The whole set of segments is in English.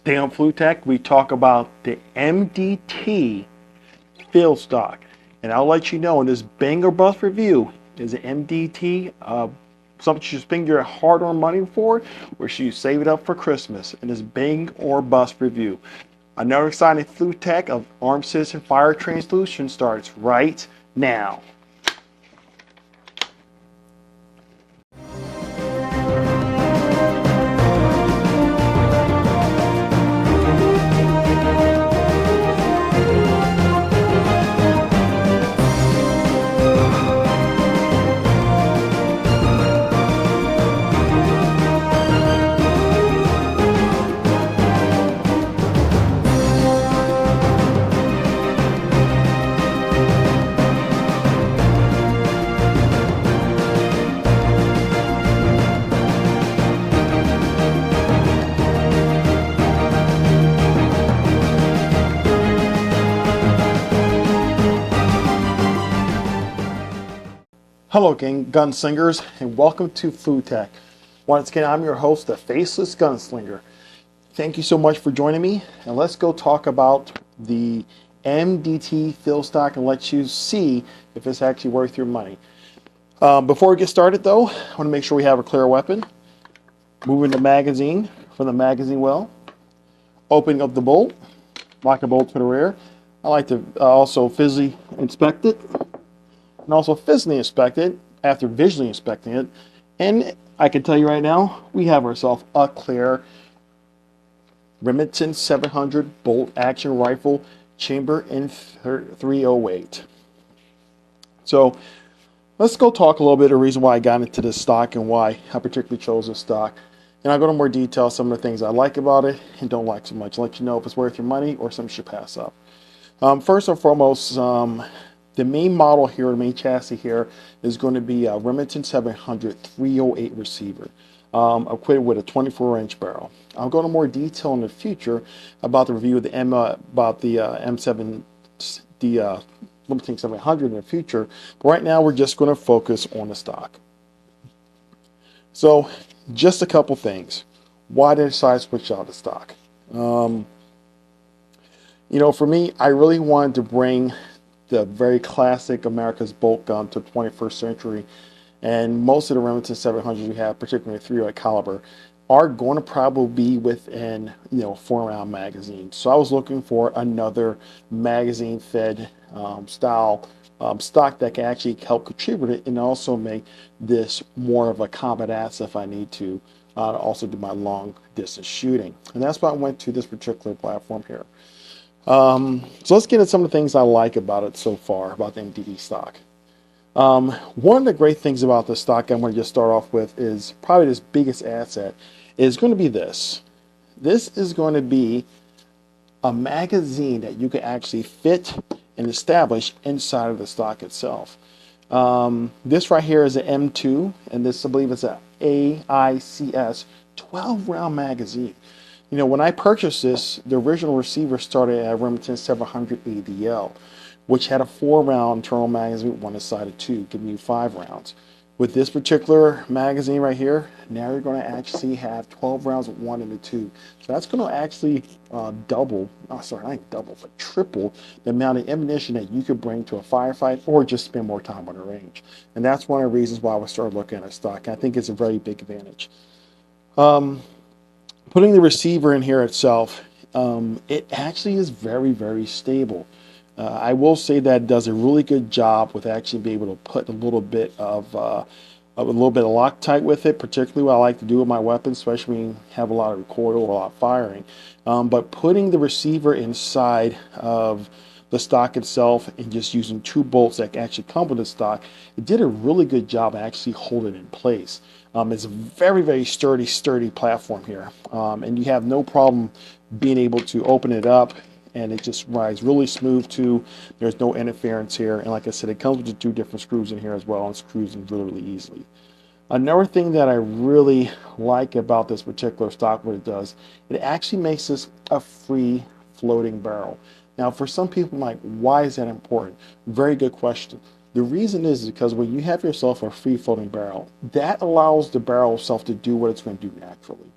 Today on FluTac, we talk about the MDT Field Stock. And I'll let you know in this bang or bust review, is an MDT something you should spend your hard-earned money for, or should you save it up for Christmas? In this bang or bust review. Another exciting FluTac of Armed Citizen Fire Training Solution starts right now. Hello gang, gunslingers, and welcome to FluTac. Once again, I'm your host, the Faceless Gunslinger. Thank you so much for joining me, and let's go talk about the MDT Field Stock and let you see if it's actually worth your money. Before we get started though, I want to make sure we have a clear weapon. Moving the magazine from the magazine well. Opening up the bolt, lock the bolt to the rear. I like to also physically inspect it. And also physically inspect it after visually inspecting it. And I can tell you right now, we have ourselves a clear Remington 700 bolt action rifle, chamber in 308. So let's go talk a little bit of the reason why I got into this stock and why I particularly chose this stock. And I'll go into more detail some of the things I like about it and don't like so much. Let you know if it's worth your money or something you should pass up. First and foremost, the main model here, the main chassis here, is going to be a Remington 700 308 receiver, equipped with a 24-inch barrel. I'll go into more detail in the future about the review of the M7, the Remington 700 in the future. But right now, we're just going to focus on the stock. So, just a couple things. Why did I decide to switch out the stock? You know, for me, I really wanted to bring the very classic America's bolt gun to the 21st century, and most of the Remington 700s we have, particularly 308 caliber, are going to probably be within 4-round magazine. So I was looking for another magazine-fed style stock that can actually help contribute it and also make this more of a combat asset if I need to also do my long distance shooting. And that's why I went to this particular platform here. So let's get into some of the things I like about it so far, about the MDT stock. One of the great things about the stock I'm going to just start off with is probably this biggest asset is going to be this. This is going to be a magazine that you can actually fit and establish inside of the stock itself. This right here is an M2, and this I believe is a AICS 12-round magazine. You know, when I purchased this, the original receiver started at Remington 700 ADL, which had a 4-round internal magazine with one aside of 2, giving you 5 rounds. With this particular magazine right here, now you're going to actually have 12 rounds with 1 and a 2. So that's going to actually triple the amount of ammunition that you could bring to a firefight or just spend more time on the range. And that's one of the reasons why we started looking at a stock. I think it's a very big advantage. Putting the receiver in here itself, it actually is very, very stable. I will say that it does a really good job with actually being able to put a little bit of Loctite with it, particularly what I like to do with my weapons, especially when you have a lot of recoil or a lot of firing. But putting the receiver inside of the stock itself and just using 2 bolts that actually come with the stock, it did a really good job actually holding it in place. It's a very, very sturdy platform here, and you have no problem being able to open it up, and it just rides really smooth too. There's no interference here, and like I said, it comes with the 2 different screws in here as well, and screws in really easily. Another thing that I really like about this particular stock, what it does, it actually makes this a free floating barrel. Now, for some people, like, why is that important? Very good question. The reason is because when you have yourself a free floating barrel, that allows the barrel itself to do what it's going to do naturally.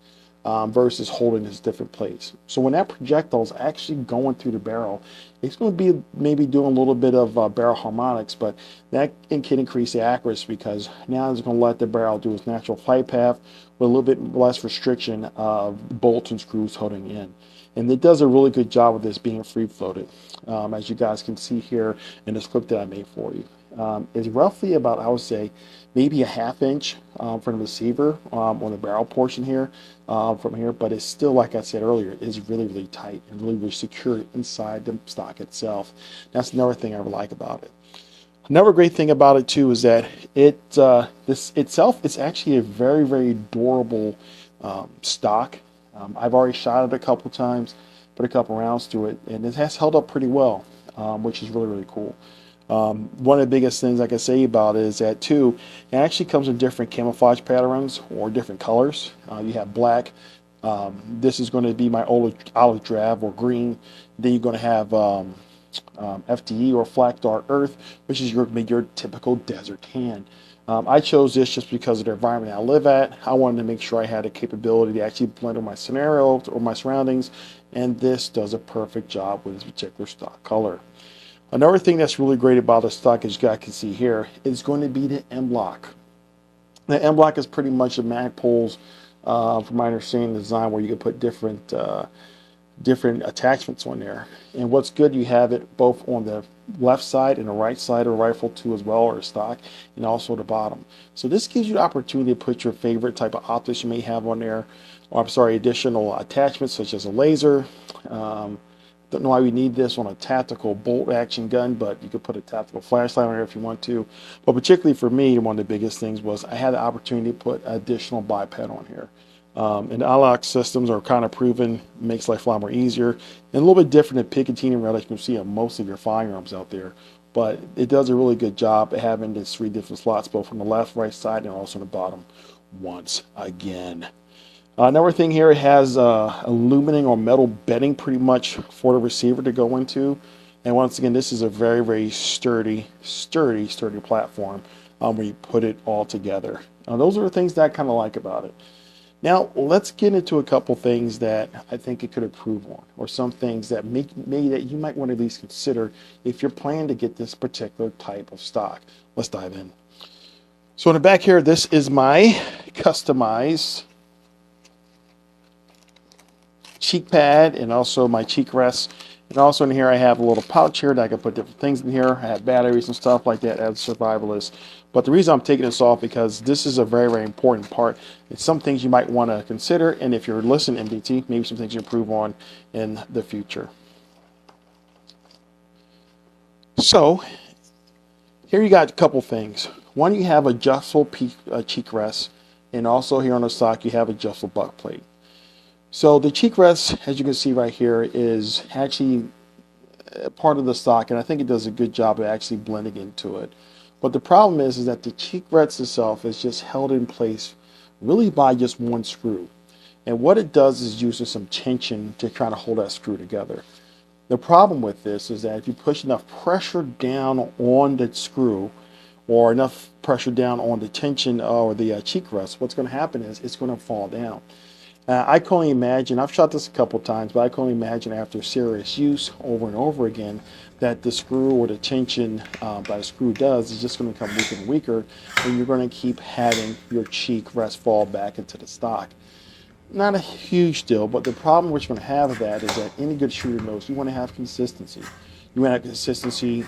versus holding this different place. So when that projectile is actually going through the barrel, it's going to be maybe doing a little bit of barrel harmonics, but that can increase the accuracy because now it's going to let the barrel do its natural flight path with a little bit less restriction of bolts and screws holding in. And it does a really good job of this being free floated, as you guys can see here in this clip that I made for you. It's roughly about, I would say, maybe a ½ inch from the receiver on the barrel portion here, from here, but it's still, like I said earlier, is really tight and really secure inside the stock itself. That's another thing I like about it. Another great thing about it too is that this itself is actually a very durable stock. I've already shot it a couple times, put a couple rounds through it, and it has held up pretty well, which is really cool. One of the biggest things I can say about it is that too, it actually comes in different camouflage patterns or different colors. You have black. This is going to be my olive drab or green. Then you're going to have FDE or Flat Dark Earth, which is your typical desert tan. I chose this just because of the environment I live at. I wanted to make sure I had the capability to actually blend with my scenario or my surroundings, and this does a perfect job with this particular stock color. Another thing that's really great about the stock, as you guys can see here, is going to be the M-Lock. The M-Lock is pretty much a mag pulls, from my understanding, design where you can put different attachments on there. And what's good, you have it both on the left side and the right side of the rifle too as well, or stock, and also the bottom. So this gives you the opportunity to put your favorite type of optics you may have on there, or additional attachments such as a laser. Don't know why we need this on a tactical bolt action gun, but you could put a tactical flashlight on there if you want to. But particularly for me, one of the biggest things was I had the opportunity to put additional biped on here. And the ILOC systems are kind of proven, makes life a lot more easier, and a little bit different than Picatinny and relic you can see on most of your firearms out there. But it does a really good job at having these 3 different slots, both on the left, right side, and also on the bottom once again. Another thing here, it has aluminum or metal bedding pretty much for the receiver to go into. And once again, this is a very sturdy platform where you put it all together. Those are the things that I kind of like about it. Now, let's get into a couple things that I think it could improve on, or some things that maybe that you might want to at least consider if you're planning to get this particular type of stock. Let's dive in. So in the back here, this is my customized cheek pad and also my cheek rest. And also in here I have a little pouch here that I can put different things in here. I have batteries and stuff like that as a survivalist. But the reason I'm taking this off because this is a very important part. It's some things you might want to consider, and if you're listening to MDT, maybe some things you improve on in the future. So here you got a couple things. One, you have adjustable cheek rest, and also here on the stock you have adjustable butt plate. So the cheek rest, as you can see right here, is actually part of the stock, and I think it does a good job of actually blending into it. But the problem is that the cheek rest itself is just held in place really by just one screw. And what it does is uses some tension to try to hold that screw together. The problem with this is that if you push enough pressure down on the screw, or enough pressure down on the tension or the cheek rest, what's going to happen is it's going to fall down. I can only imagine, I've shot this a couple times, but I can only imagine after serious use over and over again that the screw or the tension that the screw does is just going to become weaker and weaker, and you're going to keep having your cheek rest fall back into the stock. Not a huge deal, but the problem what you're going to have with that is that any good shooter knows you want to have consistency. You want to have consistency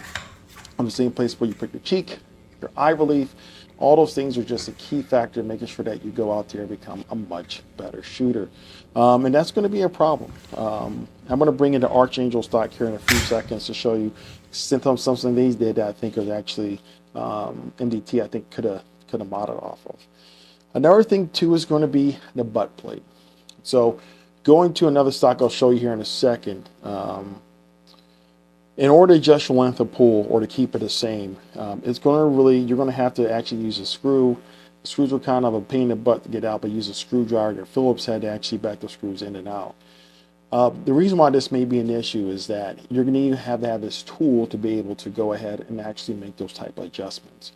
on the same place where you put your cheek, your eye relief. All those things are just a key factor in making sure that you go out there and become a much better shooter. And that's going to be a problem. I'm going to bring in the Archangel stock here in a few seconds to show you something these did that I think is actually MDT I think could have modeled off of. Another thing too is going to be the butt plate. So going to another stock I'll show you here in a second. In order to adjust your length of pull or to keep it the same, it's going to really, you're going to have to actually use a screw. The screws are kind of a pain in the butt to get out, but use a screwdriver or Phillips head to actually back the screws in and out. The reason why this may be an issue is that you're going to have this tool to be able to go ahead and actually make those type of adjustments.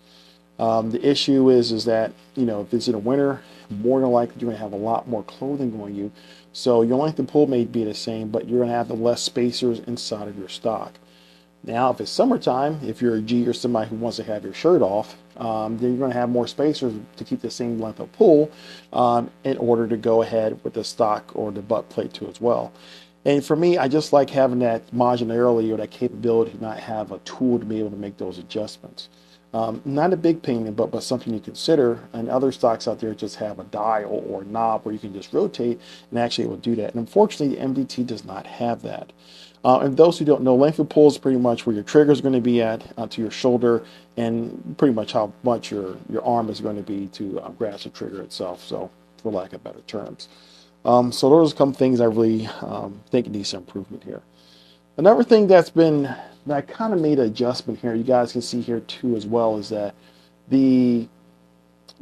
The issue is that, you know, if it's in the winter, more than likely you're going to have a lot more clothing on you. So your length of pull may be the same, but you're going to have the less spacers inside of your stock. Now, if it's summertime, if you're a G or somebody who wants to have your shirt off, then you're going to have more spacers to keep the same length of pull in order to go ahead with the stock or the butt plate too as well. And for me, I just like having that modularity or that capability to not have a tool to be able to make those adjustments. Not a big pain, but something you consider. And other stocks out there just have a dial or a knob where you can just rotate, and actually it will do that. And unfortunately, the MDT does not have that. And those who don't know, length of pull is pretty much where your trigger is going to be at to your shoulder, and pretty much how much your arm is going to be to grasp the trigger itself. So, for lack of better terms. So those are some things I really think needs some improvement here. Another thing that I kind of made an adjustment here, you guys can see here too as well, is that the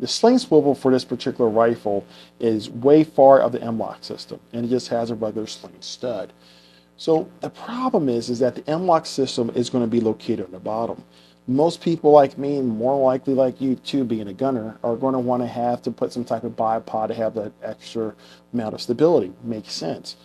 sling swivel for this particular rifle is way far of the M-LOK system, and it just has a regular sling stud. So the problem is that the M-LOK system is going to be located on the bottom. Most people like me, and more likely like you too, being a gunner, are going to want to have to put some type of bipod to have that extra amount of stability. Makes sense.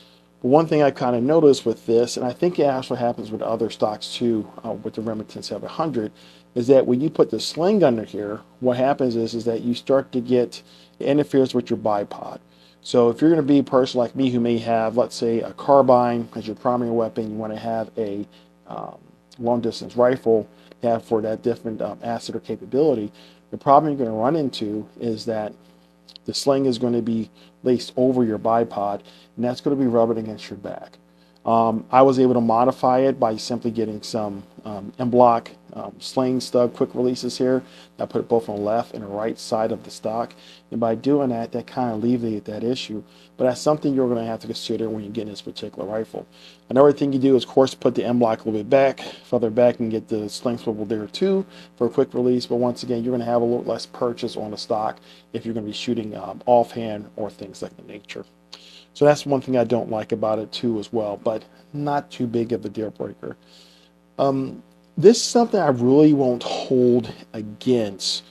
But one thing I kind of noticed with this, and I think it actually happens with other stocks too, with the Remington 700, is that when you put the sling under here, what happens is that you start to get, it interferes with your bipod. So if you're going to be a person like me who may have, let's say, a carbine as your primary weapon, you want to have a long distance rifle, have for that different asset or capability, the problem you're going to run into is that the sling is going to be laced over your bipod, and that's going to be rubbing against your back. I was able to modify it by simply getting some M-LOK sling stud quick releases here. I put it both on the left and the right side of the stock, and by doing that, that kind of alleviated that issue. But that's something you're going to have to consider when you get in this particular rifle. Another thing you do is, of course, put the M-LOK a little bit back, further back, and get the sling swivel there too for a quick release. But once again, you're going to have a little less purchase on the stock if you're going to be shooting offhand or things like that nature. So that's one thing I don't like about it too as well, but not too big of a deal breaker. This is something I really won't hold against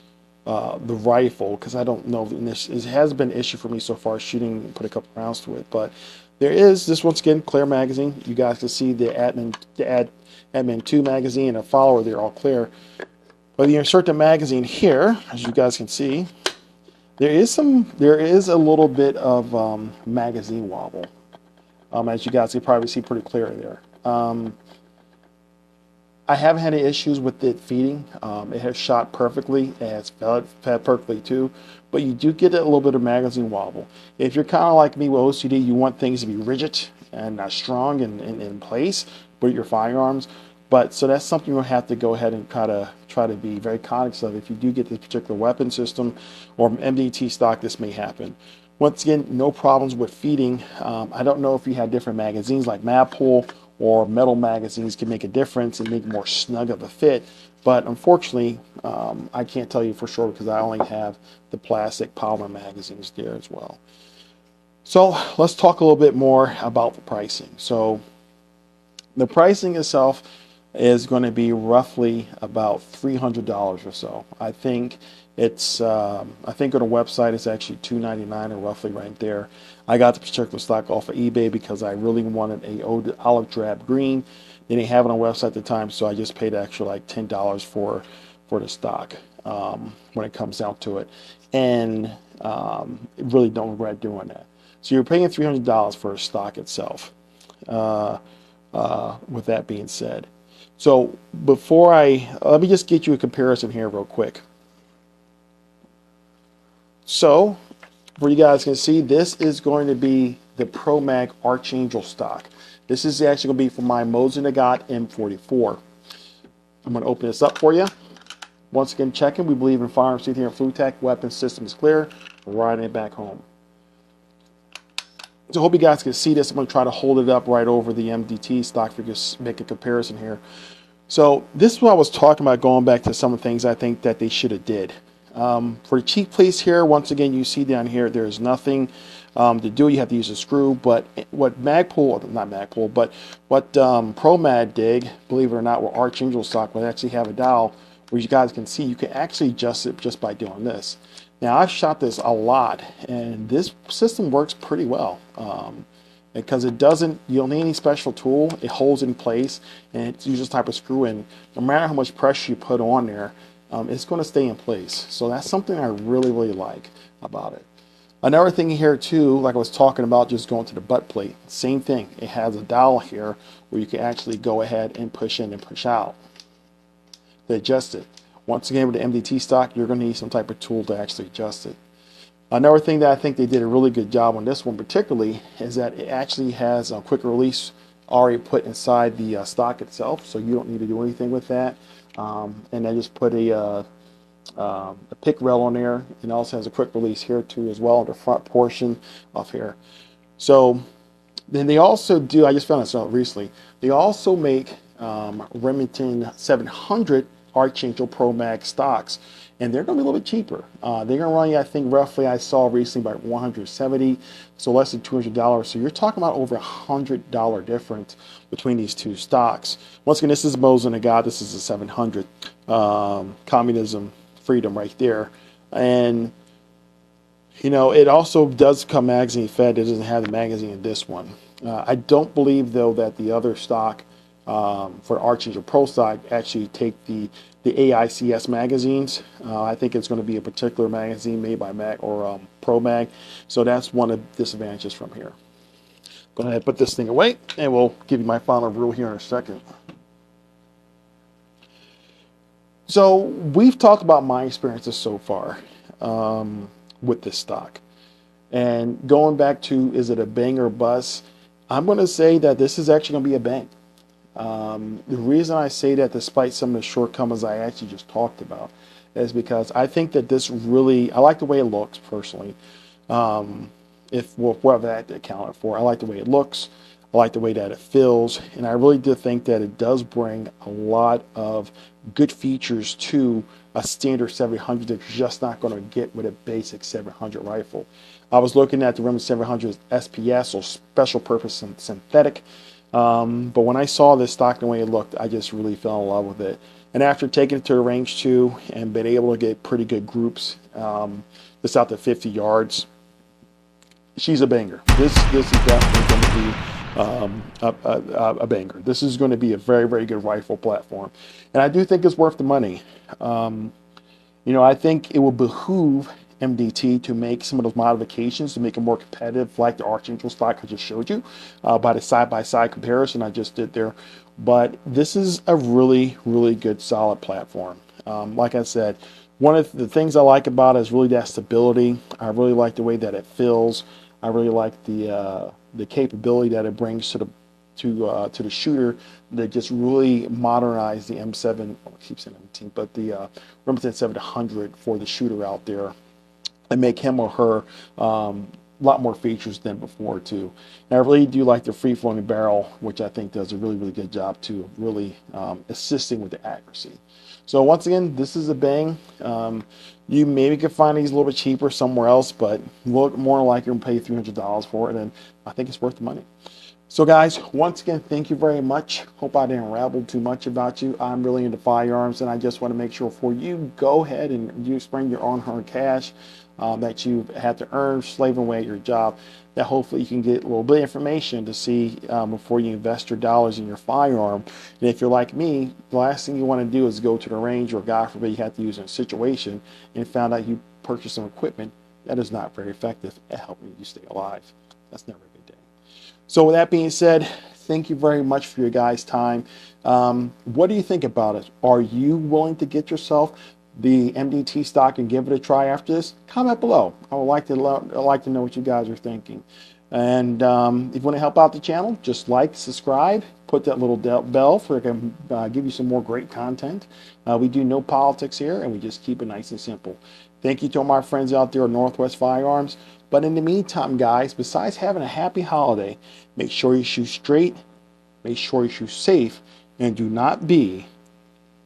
the rifle, because I don't know, and this has been an issue for me so far, shooting, put a couple rounds to it. But there is this, once again, clear magazine. You guys can see the Admin 2 magazine and a follower, they're all clear. But you insert the magazine here, as you guys can see, there is a little bit of magazine wobble, as you guys can probably see pretty clearly there. I haven't had any issues with it feeding. It has shot perfectly. It has fed perfectly too, but you do get a little bit of magazine wobble. If you're kind of like me with OCD, you want things to be rigid and strong and in place with your firearms. But so that's something you'll have to go ahead and try to be very conscious of. If you do get this particular weapon system or MDT stock, this may happen. Once again, no problems with feeding. I don't know if you had different magazines like Magpul or metal magazines can make a difference and make more snug of a fit. But unfortunately, I can't tell you for sure because I only have the plastic polymer magazines there as well. So let's talk a little bit more about the pricing. So the pricing itself is going to be roughly about $300 or so. I think it's I think on the website it's actually $299 or roughly right there. I got the particular stock off of eBay because I really wanted a olive drab green. They didn't have it on the website at the time, so I just paid actually like $10 for the stock when it comes down to it, and really don't regret doing that. So you're paying $300 for a stock itself. With that being said, so before let me just get you a comparison here real quick. So for you guys can see, this is going to be the Pro Mag Archangel stock. This is actually going to be for my Mosin Nagant M44. I'm going to open this up for you. Once again, checking. We believe in firearms here at FluTac. Weapon system is clear. We're riding it back home. So I hope you guys can see this. I'm going to try to hold it up right over the MDT stock for just make a comparison here. So this is what I was talking about, going back to some of the things I think that they should have did. For the cheek place here, once again, you see down here, there's nothing to do. You have to use a screw. But what Magpul, not Magpul, but what Pro Mag did, believe it or not, with Archangel stock would actually have a dial which you guys can see, you can actually adjust it just by doing this. Now I've shot this a lot, and this system works pretty well. Because it doesn't, you don't need any special tool. It holds in place, and it uses type of screw in. No matter how much pressure you put on there, it's going to stay in place. So that's something I really, really like about it. Another thing here too, like I was talking about, just going to the butt plate, same thing. It has a dial here where you can actually go ahead and push in and push out to adjust it. Once again, with the MDT stock, you're going to need some type of tool to actually adjust it. Another thing that I think they did a really good job on this one particularly is that it actually has a quick release already put inside the stock itself, so you don't need to do anything with that. And I just put a pick rail on there, and also has a quick release here too as well, the front portion of here. So then they also do, I just found this out recently, they also make Remington 700 Archangel Pro Mag stocks, and they're going to be a little bit cheaper. They're going to run you, I think, roughly, I saw recently, about $170, so less than $200. So you're talking about over $100 difference between these two stocks. Once again, this is Mosin the God. This is a 700 communism freedom right there. And you know, it also does come magazine fed. It doesn't have the magazine in this one. I don't believe though that the other stock for Archangel Pro stock actually take the AICS magazines. I think it's going to be a particular magazine made by Mag or Pro Mag. So that's one of the disadvantages from here. Go ahead and put this thing away, and we'll give you my final rule here in a second. So we've talked about my experiences so far with this stock. And going back to, is it a bang or bust? I'm going to say that this is actually going to be a bang. The reason I say that, despite some of the shortcomings I actually just talked about, is because I think that this really, I like the way it looks personally. Whatever that accounted for, I like the way it looks. I like the way that it feels, and I really do think that it does bring a lot of good features to a standard 700 that you're just not going to get with a basic 700 rifle. I was looking at the Remington 700 SPS, or special purpose synthetic, but when I saw this stock and the way it looked, I just really fell in love with it. And after taking it to a range too, and been able to get pretty good groups, just out to 50 yards, she's a banger. This is definitely going to be a banger. This is going to be a very, very good rifle platform, and I do think it's worth the money. You know, I think it will behoove MDT to make some of those modifications to make it more competitive, like the Archangel stock I just showed you by the side-by-side comparison I just did there. But this is a really, really good, solid platform. Like I said, one of the things I like about it is really that stability. I really like the way that it feels. I really like the capability that it brings to the shooter, that just really modernized the M7, I keep saying M18, but the Remington 700 for the shooter out there, and make him or her a lot more features than before too. And I really do like the free-flowing barrel, which I think does a really, really good job too, really assisting with the accuracy. So once again, this is a bang. You maybe could find these a little bit cheaper somewhere else, but look more like you're gonna pay $300 for it, and I think it's worth the money. So guys, once again, thank you very much. Hope I didn't rabble too much about you. I'm really into firearms, and I just want to make sure before you go ahead and you spend your own hard cash that you've had to earn slaving away at your job, that hopefully you can get a little bit of information to see before you invest your dollars in your firearm. And if you're like me, the last thing you want to do is go to the range, or God forbid you have to use it in a situation and found out you purchased some equipment that is not very effective at helping you stay alive. That's never a good day. So with that being said, thank you very much for your guys' time. What do you think about it? Are you willing to get yourself the MDT stock and give it a try after this? Comment below. I would like to know what you guys are thinking. And if you want to help out the channel, just like, subscribe, put that little bell so I can give you some more great content. We do no politics here, and we just keep it nice and simple. Thank you to all my friends out there at Northwest Firearms. But in the meantime, guys, besides having a happy holiday, make sure you shoot straight, make sure you shoot safe, and do not be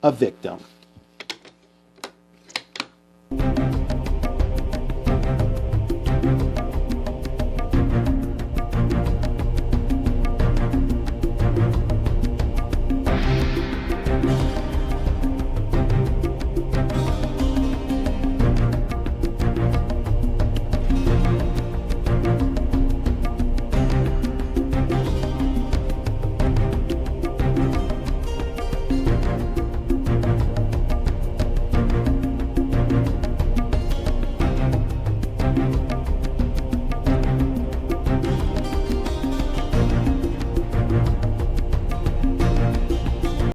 a victim.